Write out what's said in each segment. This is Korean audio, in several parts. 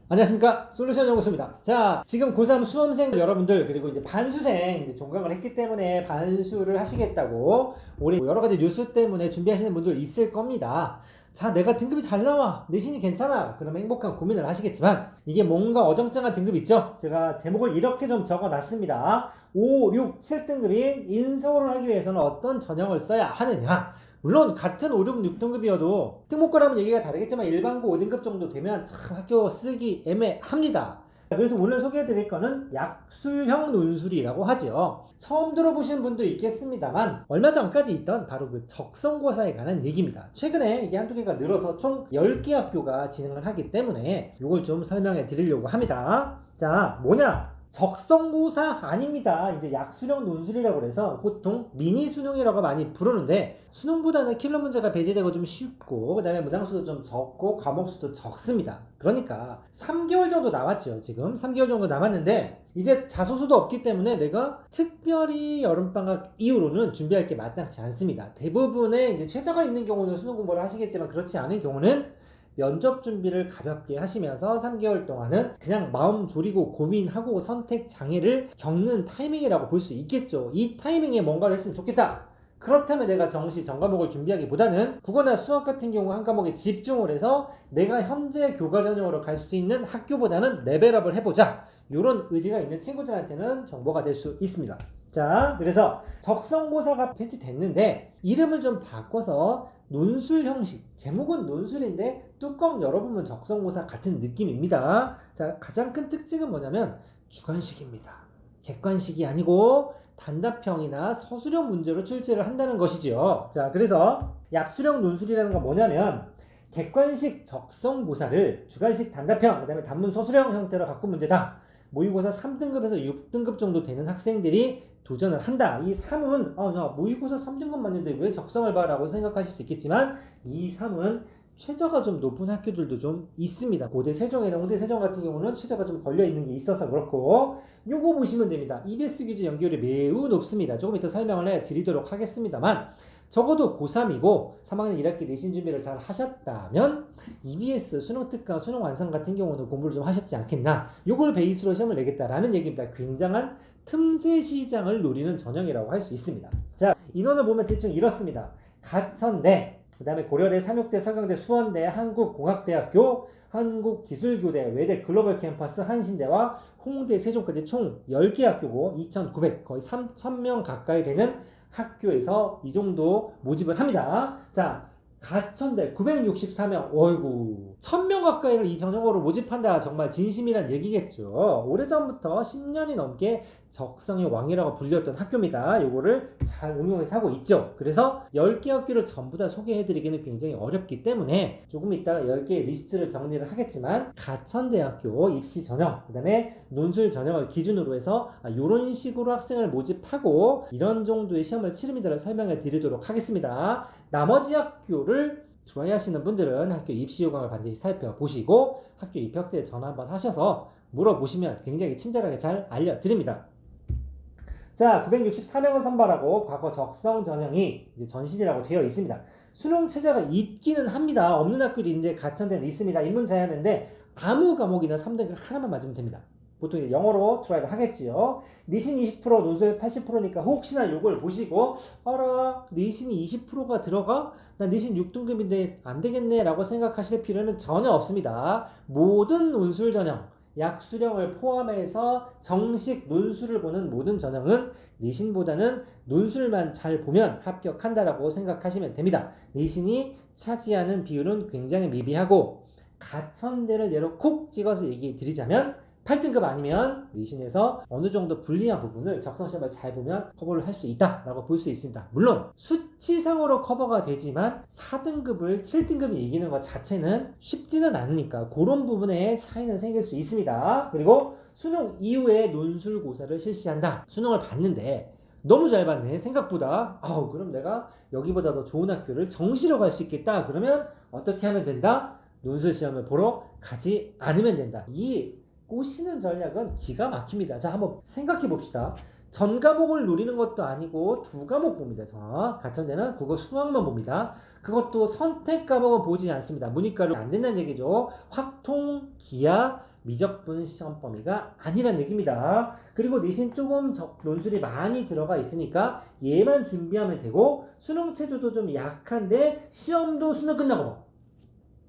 안녕하십니까, 솔루션 연구소입니다. 자, 지금 고3 수험생 여러분들, 그리고 이제 반수생 이제 종강을 했기 때문에 반수를 하시겠다고 우리 여러 가지 뉴스 때문에 준비하시는 분들 있을 겁니다. 자, 내가 등급이 잘 나와, 내신이 괜찮아, 그러면 행복한 고민을 하시겠지만 이게 뭔가 어정쩡한 등급 있죠? 제가 제목을 이렇게 좀 적어놨습니다. 5, 6, 7등급인 인서울을 하기 위해서는 어떤 전형을 써야 하느냐. 물론 같은 5, 6, 6등급이어도 특목고라면 얘기가 다르겠지만 일반고 5등급 정도 되면 참 학교 쓰기 애매합니다. 그래서 오늘 소개해드릴 거는 약술형 논술이라고 하죠. 처음 들어보신 분도 있겠습니다만 얼마 전까지 있던 바로 그 적성고사에 관한 얘기입니다. 최근에 이게 한두 개가 늘어서 총 10개 학교가 진행을 하기 때문에 이걸 좀 설명해 드리려고 합니다. 자, 뭐냐? 적성고사 아닙니다. 이제 약수령 논술이라고 해서 보통 미니 수능이라고 많이 부르는데 수능보다는 킬러 문제가 배제되고 좀 쉽고 그 다음에 문항수도 좀 적고 과목수도 적습니다. 그러니까 3개월 정도 남았죠. 지금 3개월 정도 남았는데 이제 자소서도 없기 때문에 내가 특별히 여름방학 이후로는 준비할 게 마땅치 않습니다. 대부분의 이제 최저가 있는 경우는 수능 공부를 하시겠지만 그렇지 않은 경우는 면접 준비를 가볍게 하시면서 3개월 동안은 그냥 마음 졸이고 고민하고 선택 장애를 겪는 타이밍이라고 볼 수 있겠죠. 이 타이밍에 뭔가를 했으면 좋겠다. 그렇다면 내가 정시 전과목을 준비하기보다는 국어나 수학 같은 경우 한 과목에 집중을 해서 내가 현재 교과 전형으로 갈 수 있는 학교보다는 레벨업을 해보자. 이런 의지가 있는 친구들한테는 정보가 될 수 있습니다. 자, 그래서 적성고사가 배치됐는데 이름을 좀 바꿔서 논술 형식, 제목은 논술인데 뚜껑 열어보면 적성고사 같은 느낌입니다. 자, 가장 큰 특징은 뭐냐면 주관식입니다. 객관식이 아니고 단답형이나 서술형 문제로 출제를 한다는 것이죠. 자, 그래서 약수령 논술이라는 건 뭐냐면 객관식 적성고사를 주관식 단답형, 그 다음에 단문 서술형 형태로 바꾼 문제다. 모의고사 3등급에서 6등급 정도 되는 학생들이 도전을 한다. 이 3은 나 모의고사 3등급 맞는데 왜 적성을 봐? 라고 생각하실 수 있겠지만 이 3은 최저가 좀 높은 학교들도 좀 있습니다. 고대 세종이나 홍대 세종 같은 경우는 최저가 좀 걸려있는 게 있어서 그렇고 요거 보시면 됩니다. EBS 퀴즈 연결이 매우 높습니다. 조금 이따 설명을 해드리도록 하겠습니다만 적어도 고3이고 3학년 1학기 내신 준비를 잘 하셨다면 EBS, 수능특강, 수능완성 같은 경우는 공부를 좀 하셨지 않겠나. 요걸 베이스로 시험을 내겠다라는 얘기입니다. 굉장한 틈새 시장을 노리는 전형이라고 할 수 있습니다. 자, 인원을 보면 대충 이렇습니다. 가천대, 그 다음에 고려대, 삼육대, 서강대, 수원대, 한국공학대학교, 한국기술교대, 외대 글로벌 캠퍼스, 한신대와 홍대, 세종까지 총 10개 학교고 2,900, 거의 3,000명 가까이 되는 학교에서 이 정도 모집을 합니다. 자, 가천대 964명, 어이구 1000명 가까이를 이 전형으로 모집한다. 정말 진심이란 얘기겠죠. 오래전부터 10년이 넘게 적성의 왕이라고 불렸던 학교입니다. 요거를 잘 응용해서 하고 있죠. 그래서 10개 학교를 전부 다 소개해드리기는 굉장히 어렵기 때문에 조금 이따가 10개의 리스트를 정리를 하겠지만 가천대학교 입시 전형, 그 다음에 논술 전형을 기준으로 해서 이런 식으로 학생을 모집하고 이런 정도의 시험을 치릅니다를 설명해 드리도록 하겠습니다. 나머지 학교를 좋아하시는 분들은 학교 입시 요강을 반드시 살펴보시고 학교 입학처에 전화 한번 하셔서 물어보시면 굉장히 친절하게 잘 알려드립니다. 자, 964명을 선발하고 과거 적성 전형이 이제 전신이라고 되어 있습니다. 수능 체제가 있기는 합니다. 없는 학교도 이제 가천대는 있습니다. 인문자였는데 아무 과목이나 3등급 하나만 맞으면 됩니다. 보통 이제 영어로 트라이를 하겠지요. 내신 20%, 논술 80%니까 혹시나 요걸 보시고 내신이 20%가 들어가? 나 내신 6등급인데 안 되겠네 라고 생각하실 필요는 전혀 없습니다. 모든 논술 전형, 약수령을 포함해서 정식 논술을 보는 모든 전형은 내신보다는 논술만 잘 보면 합격한다라고 생각하시면 됩니다. 내신이 차지하는 비율은 굉장히 미비하고 가천대를 예로 콕 찍어서 얘기해 드리자면 8등급 아니면 내신에서 어느 정도 불리한 부분을 적성시험을 잘 보면 커버를 할 수 있다라고 볼 수 있습니다. 물론 수치상으로 커버가 되지만 4등급을 7등급이 이기는 것 자체는 쉽지는 않으니까 그런 부분에 차이는 생길 수 있습니다. 그리고 수능 이후에 논술고사를 실시한다. 수능을 봤는데 너무 잘 봤네. 생각보다. 그럼 내가 여기보다 더 좋은 학교를 정시로 갈 수 있겠다. 그러면 어떻게 하면 된다? 논술 시험을 보러 가지 않으면 된다. 이 꼬시는 전략은 기가 막힙니다. 자, 한번 생각해 봅시다. 전 과목을 노리는 것도 아니고 두 과목 봅니다. 가천대는 국어 수학만 봅니다. 그것도 선택 과목은 보지 않습니다. 문이과로 안 된다는 얘기죠. 확통, 기하, 미적분 시험 범위가 아니란 얘기입니다. 그리고 내신 조금 논술이 많이 들어가 있으니까 얘만 준비하면 되고 수능 체조도 좀 약한데 시험도 수능 끝나고 봐.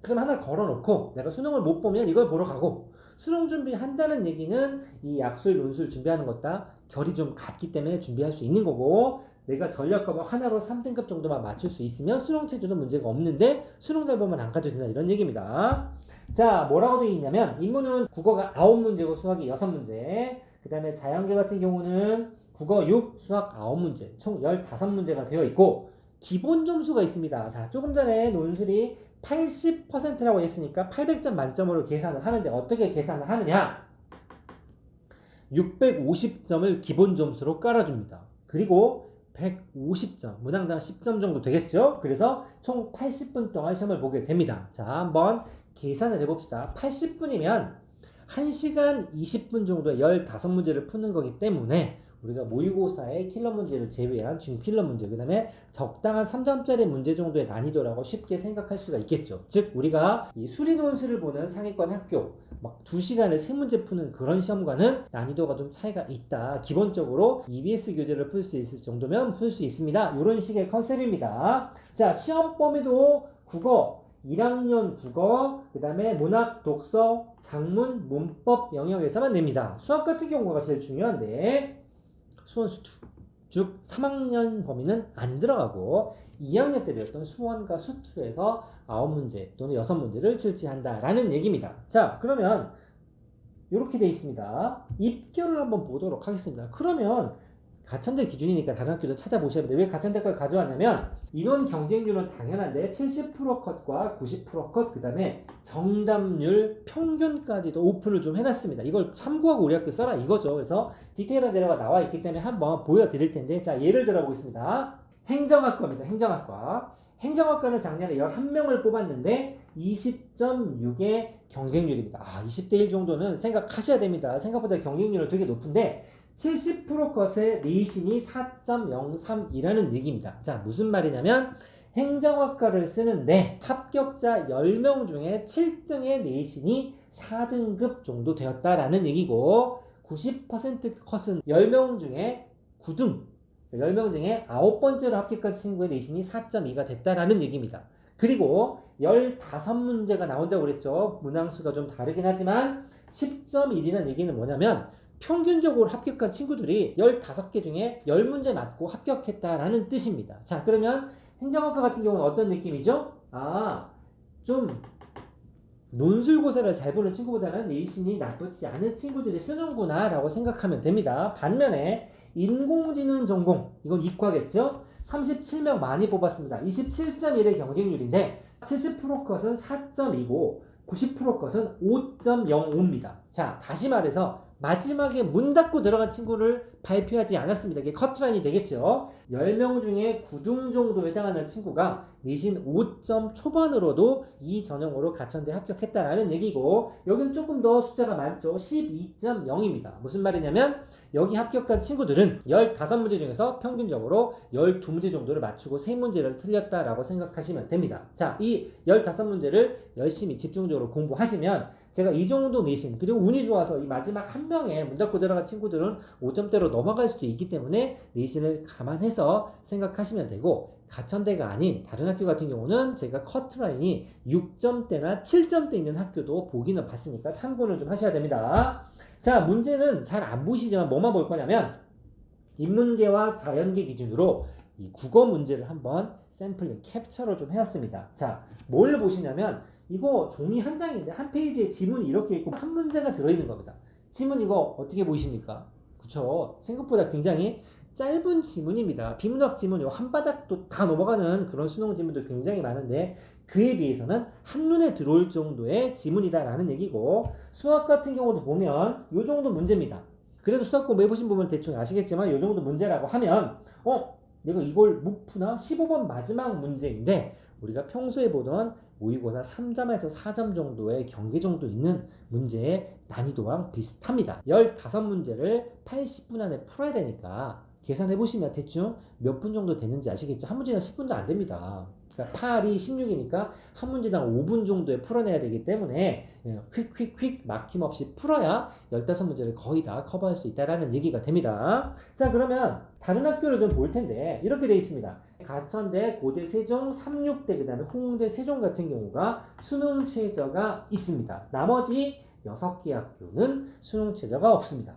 그럼 하나 걸어놓고 내가 수능을 못 보면 이걸 보러 가고 수능 준비한다는 얘기는 이 약술, 논술 준비하는 것과 결이 좀 같기 때문에 준비할 수 있는 거고 내가 전략 과목 하나로 3등급 정도만 맞출 수 있으면 수능 체조도 문제가 없는데 수능 잘 보면 안 가도 된다 이런 얘기입니다. 자, 뭐라고 되어 있냐면 인문은 국어가 9문제고 수학이 6문제 그 다음에 자연계 같은 경우는 국어 6, 수학 9문제 총 15문제가 되어 있고 기본 점수가 있습니다. 자, 조금 전에 논술이 80%라고 했으니까 800점 만점으로 계산을 하는데 어떻게 계산을 하느냐? 650점을 기본 점수로 깔아줍니다. 그리고 150점, 문항당 10점 정도 되겠죠? 그래서 총 80분 동안 시험을 보게 됩니다. 자, 한번 계산을 해봅시다. 80분이면 1시간 20분 정도의 15문제를 푸는 거기 때문에 우리가 모의고사의 킬러 문제를 제외한 준킬러 문제, 그 다음에 적당한 3점짜리 문제 정도의 난이도라고 쉽게 생각할 수가 있겠죠. 즉 우리가 이 수리논술을 보는 상위권 학교 막 2시간에 3문제 푸는 그런 시험과는 난이도가 좀 차이가 있다. 기본적으로 EBS 교재를 풀 수 있을 정도면 풀 수 있습니다. 이런 식의 컨셉입니다. 자, 시험 범위도 국어 1학년 국어, 그 다음에 문학, 독서, 작문, 문법 영역에서만 냅니다. 수학 같은 경우가 제일 중요한데 수원 수투, 즉 3학년 범위는 안 들어가고 2학년 때 배웠던 수원과 수투에서 9문제 또는 6문제를 출제한다라는 얘기입니다. 자, 그러면 이렇게 돼 있습니다. 입결을 한번 보도록 하겠습니다. 그러면 가천대 기준이니까 다른 학교도 찾아보셔야 됩니다. 왜 가천대 걸 가져왔냐면 인원 경쟁률은 당연한데 70% 컷과 90% 컷, 그 다음에 정답률 평균까지도 오픈을 좀 해놨습니다. 이걸 참고하고 우리 학교 써라 이거죠. 그래서 디테일한 자료가 나와 있기 때문에 한번 보여드릴 텐데, 자, 예를 들어보겠습니다. 행정학과입니다. 행정학과. 행정학과는 작년에 11명을 뽑았는데 20.6의 경쟁률입니다. 20대 1 정도는 생각하셔야 됩니다. 생각보다 경쟁률은 되게 높은데 70% 컷의 내신이 4.03이라는 얘기입니다. 자, 무슨 말이냐면 행정학과를 쓰는데 합격자 10명 중에 7등의 내신이 4등급 정도 되었다라는 얘기고 90% 컷은 10명 중에 9등, 10명 중에 9번째로 합격한 친구의 내신이 4.2가 됐다라는 얘기입니다. 그리고 15문제가 나온다고 그랬죠. 문항수가 좀 다르긴 하지만 10.1이라는 얘기는 뭐냐면 평균적으로 합격한 친구들이 15개 중에 10문제 맞고 합격했다라는 뜻입니다. 자, 그러면 행정학과 같은 경우는 어떤 느낌이죠? 좀 논술고사를 잘 보는 친구보다는 내신이 나쁘지 않은 친구들이 쓰는구나 라고 생각하면 됩니다. 반면에 인공지능 전공, 이건 이과겠죠? 37명 많이 뽑았습니다. 27.1의 경쟁률인데 70% 컷은 4.2고 90% 컷은 5.05입니다. 자, 다시 말해서 마지막에 문 닫고 들어간 친구를 발표하지 않았습니다. 이게 커트라인이 되겠죠. 10명 중에 9등 정도에 해당하는 친구가 내신 5점 초반으로도 이 전형으로 가천대 합격했다라는 얘기고, 여기는 조금 더 숫자가 많죠. 12.0입니다. 무슨 말이냐면 여기 합격한 친구들은 15문제 중에서 평균적으로 12문제 정도를 맞추고 3문제를 틀렸다라고 생각하시면 됩니다. 자, 이 15문제를 열심히 집중적으로 공부하시면 제가 이 정도 내신, 그리고 운이 좋아서 이 마지막 한 명에 문 닫고 들어간 친구들은 5점대로 넘어갈 수도 있기 때문에 내신을 감안해서 생각하시면 되고, 가천대가 아닌 다른 학교 같은 경우는 제가 커트라인이 6점대나 7점대 있는 학교도 보기는 봤으니까 참고를 좀 하셔야 됩니다. 자, 문제는 잘 안 보이시지만 뭐만 볼 거냐면 인문계와 자연계 기준으로 이 국어 문제를 한번 샘플링 캡처를 좀 해왔습니다. 자, 뭘 보시냐면 이거 종이 한 장인데 한 페이지에 지문이 이렇게 있고 한 문제가 들어있는 겁니다. 지문 이거 어떻게 보이십니까? 그쵸? 생각보다 굉장히 짧은 지문입니다. 비문학 지문 요 한 바닥도 다 넘어가는 그런 수능 지문도 굉장히 많은데 그에 비해서는 한눈에 들어올 정도의 지문이다라는 얘기고, 수학 같은 경우도 보면 요 정도 문제입니다. 그래도 수학 공부 해보신 분은 대충 아시겠지만 요 정도 문제라고 하면 내가 이걸 못 푸나? 15번 마지막 문제인데 우리가 평소에 보던 모의고사 3점에서 4점 정도의 경계 정도 있는 문제의 난이도랑 비슷합니다. 15문제를 80분 안에 풀어야 되니까 계산해보시면 대충 몇 분 정도 되는지 아시겠죠? 한 문제는 10분도 안 됩니다. 그러니까 8이 16이니까 한 문제당 5분 정도에 풀어내야 되기 때문에 휙휙휙 막힘없이 풀어야 15문제를 거의 다 커버할 수 있다는 얘기가 됩니다. 자, 그러면 다른 학교를 좀 볼 텐데 이렇게 돼 있습니다. 가천대, 고대 세종, 삼육대, 그 다음에 홍대 세종 같은 경우가 수능 최저가 있습니다. 나머지 6개 학교는 수능 최저가 없습니다.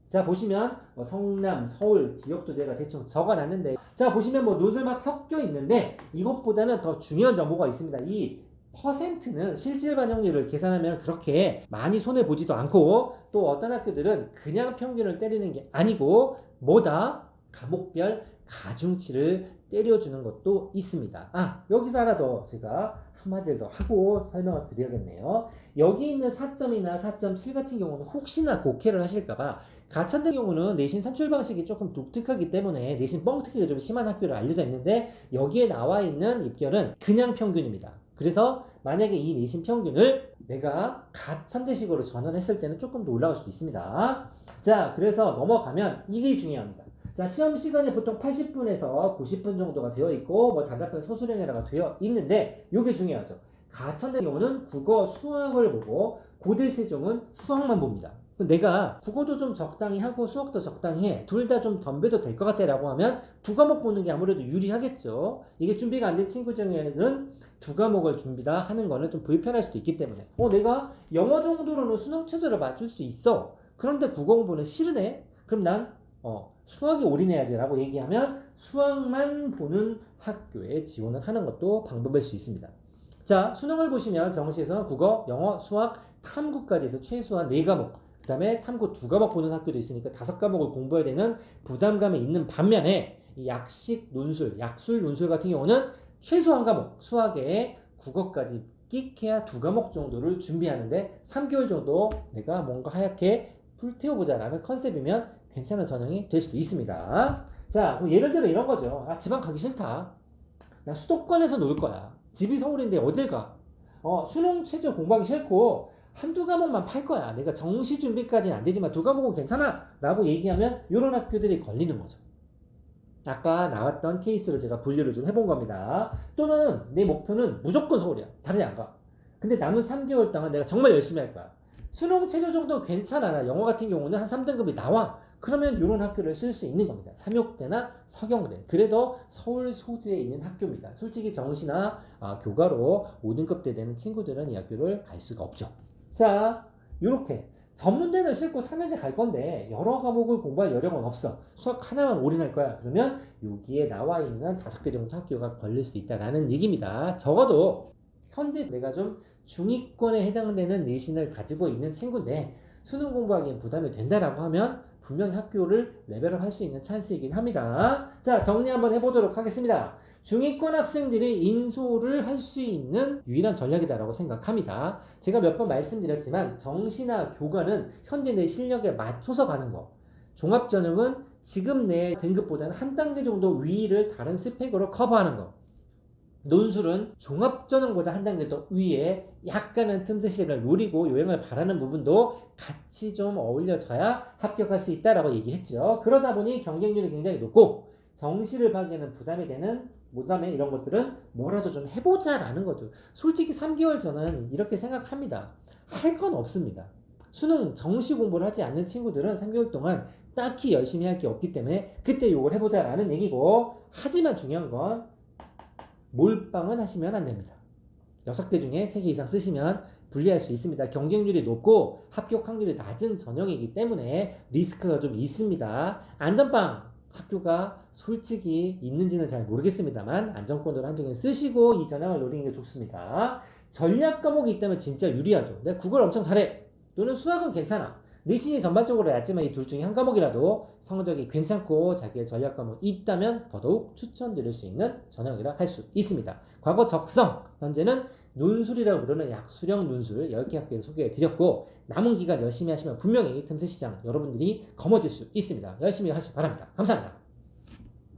자, 보시면 성남, 서울 지역도 제가 대충 적어놨는데, 자, 보시면 논술 막 섞여 있는데 이것보다는 더 중요한 정보가 있습니다. 이 퍼센트는 실질 반영률을 계산하면 그렇게 많이 손해 보지도 않고, 또 어떤 학교들은 그냥 평균을 때리는 게 아니고 뭐다? 과목별 가중치를 때려주는 것도 있습니다. 여기서 하나 더 제가 한마디를 더 하고 설명을 드려야겠네요. 여기 있는 4점이나 4.7 같은 경우는 혹시나 곡해를 하실까봐, 가천대 경우는 내신 산출 방식이 조금 독특하기 때문에 내신 뻥튀기가 좀 심한 학교로 알려져 있는데, 여기에 나와 있는 입결은 그냥 평균입니다. 그래서 만약에 이 내신 평균을 내가 가천대식으로 전환했을 때는 조금 더 올라갈 수도 있습니다. 자, 그래서 넘어가면 이게 중요합니다. 자, 시험 시간이 보통 80분에서 90분 정도가 되어 있고, 단답형 소수령이라가 되어 있는데, 이게 중요하죠. 가천대 경우는 국어, 수학을 보고, 고대 세종은 수학만 봅니다. 내가 국어도 좀 적당히 하고 수학도 적당히 해, 둘 다 좀 덤벼도 될 것 같아 라고 하면 두 과목 보는 게 아무래도 유리하겠죠. 이게 준비가 안 된 친구 중에는 두 과목을 준비 다 하는 거는 좀 불편할 수도 있기 때문에, 내가 영어 정도로는 수능 최저를 맞출 수 있어, 그런데 국어 공부는 싫으네? 그럼 난 수학에 올인해야지 라고 얘기하면 수학만 보는 학교에 지원을 하는 것도 방법일 수 있습니다. 자, 수능을 보시면 정시에서 국어, 영어, 수학, 탐구까지 해서 최소한 4과목, 그 다음에 탐구 2과목 보는 학교도 있으니까 5과목을 공부해야 되는 부담감이 있는 반면에, 이 약식 논술, 약술 논술 같은 경우는 최소 1과목, 수학에 국어까지 끽해야 2과목 정도를 준비하는데 3개월 정도 내가 뭔가 하얗게 불태워보자 라는 컨셉이면 괜찮은 전형이 될 수도 있습니다. 자, 예를 들어 이런 거죠. 지방 가기 싫다. 나 수도권에서 놀 거야. 집이 서울인데 어딜 가? 수능 최저 공부하기 싫고 한두 과목만 팔 거야. 내가 정시 준비까지는 안 되지만 2과목은 괜찮아 라고 얘기하면 이런 학교들이 걸리는 거죠. 아까 나왔던 케이스로 제가 분류를 좀 해본 겁니다. 또는 내 목표는 무조건 서울이야. 다른 데 안 가. 근데 남은 3개월 동안 내가 정말 열심히 할 거야. 수능 최저 정도 괜찮아. 나 영어 같은 경우는 한 3등급이 나와. 그러면 이런 학교를 쓸 수 있는 겁니다. 삼육대나 서경대. 그래도 서울 소지에 있는 학교입니다. 솔직히 정시나 교과로 5등급대 되는 친구들은 이 학교를 갈 수가 없죠. 자, 요렇게 전문대는 싣고 4년제 갈 건데 여러 과목을 공부할 여력은 없어. 수학 하나만 올인할 거야. 그러면 여기에 나와 있는 5개 정도 학교가 걸릴 수 있다는 얘기입니다. 적어도 현재 내가 좀 중위권에 해당되는 내신을 가지고 있는 친구인데 수능 공부하기엔 부담이 된다라고 하면 분명히 학교를 레벨업 할 수 있는 찬스이긴 합니다. 자, 정리 한번 해보도록 하겠습니다. 중위권 학생들이 인솔을 할 수 있는 유일한 전략이다라고 생각합니다. 제가 몇 번 말씀드렸지만 정시나 교과는 현재 내 실력에 맞춰서 가는 거, 종합전형은 지금 내 등급보다는 한 단계 정도 위를 다른 스펙으로 커버하는 거, 논술은 종합전형보다 한 단계 더 위에 약간은 틈새시를 노리고 요행을 바라는 부분도 같이 좀 어울려져야 합격할 수 있다라고 얘기했죠. 그러다 보니 경쟁률이 굉장히 높고 정시를 가기에는 부담이 되는, 그다음에 이런 것들은 뭐라도 좀 해보자라는 거죠. 솔직히 3개월 전은 이렇게 생각합니다. 할 건 없습니다. 수능 정시 공부를 하지 않는 친구들은 3개월 동안 딱히 열심히 할 게 없기 때문에 그때 요걸 해보자라는 얘기고, 하지만 중요한 건 몰빵은 하시면 안 됩니다. 6개 중에 3개 이상 쓰시면 불리할 수 있습니다. 경쟁률이 높고 합격 확률이 낮은 전형이기 때문에 리스크가 좀 있습니다. 안전빵 학교가 솔직히 있는지는 잘 모르겠습니다만 안정권으로 한두 개 쓰시고 이 전형을 노리는 게 좋습니다. 전략 과목이 있다면 진짜 유리하죠. 내가 국어를 엄청 잘해. 또는 수학은 괜찮아. 내신이 전반적으로 낮지만 이 둘 중에 한 과목이라도 성적이 괜찮고 자기의 전략 과목이 있다면 더더욱 추천드릴 수 있는 전형이라 할 수 있습니다. 과거 적성, 현재는 논술이라고 부르는 약수령 논술 10개 학교에 소개해드렸고, 남은 기간 열심히 하시면 분명히 틈새 시장 여러분들이 거머쥘 수 있습니다. 열심히 하시기 바랍니다. 감사합니다.